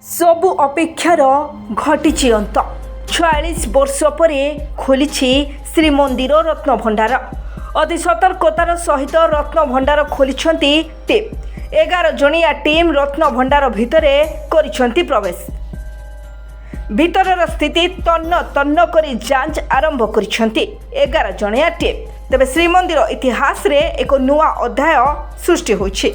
सबु अपेक्षार घटी अंत 46 वर्ष पर खोली श्रीमंदिर रत्न भंडार। अति सतर्कतार सहित रत्न भंडार खोली टीम 11 जणिया टीम रत्न भंडार भितर करिसेंती प्रवेश। भितर स्थिति तन्न तन्न करी जांच आरंभ करिसेंती 11 जणिया टीम। तेबे श्रीमंदिर इतिहास रे एक नुआ अध्याय सृष्टि होइछि।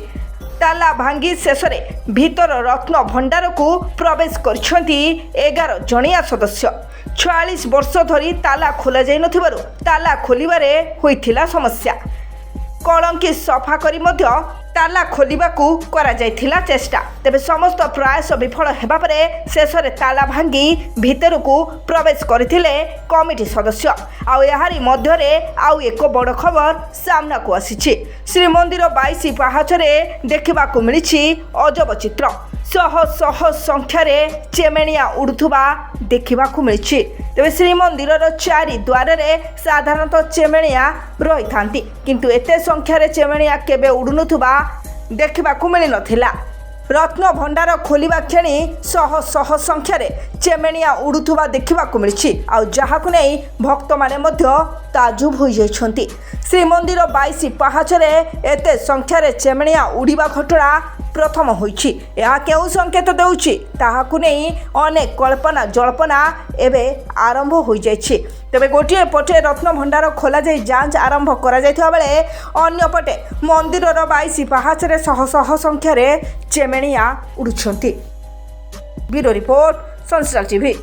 ताला भांगी शेष भीतर रत्न भंडार को प्रवेश करिसेंती 11 जणिया सदस्य। 46 वर्ष धरी ताला खोला जाई नथिबारु ताला खोलिबारे होइथिला समस्या। कलंकी सफा करी मध्य ताला खोलिबाकू करा जाइथिला चेष्टा। तेबे समस्त प्रयास विफल हेबा परे शेष ताला भांगी भीतर को प्रवेश करथिले कमिटी सदस्य। आउ याहारी मध्यरे आउ एक बड़ खबर सामना को आसीछि। श्रीमंदिर 22 पाहाचरे देखिबाकू मिलिछि अजब चित्र। शह शह संख्यार चेमेणिया उड़ुथुबा देखिबाकू मिलिछि। तेबे श्रीमंदिर 4 द्वार साधारणतः चेमेणिया रही थांती, किंतु एते संख्यार चेमेणिया केबे उड़ुनुथुबा देखिबाकू मिली नथिला। रत्न भंडार खोलिबा क्षणी शह शह संख्यार चेमेणिया उड़ुथुबा देखिबाकू मिलिछि। आ जहाकू नै भक्त माने मध्य ताजुब होई जाइछन्ती। श्रीमंदिर 22 पाहाचरे एते संख्यार चेमेणिया उड़ीबा घटना प्रथम होइछि। यह केउ संकेत देउछि ताहाकू नै अनेक कल्पना जल्पना एबे आरंभ होई जाइछि। तेबे गोटे पटे रत्न भंडार खोला जाई जांच आरंभ करा जाइथिबा बेले अन्य पटे मंदिरर 22 पाहाचरे शह शह संख्यार चेमेणिया उड़ुछन्ती। ब्यूरो रिपोर्ट, संस्कार टीवी।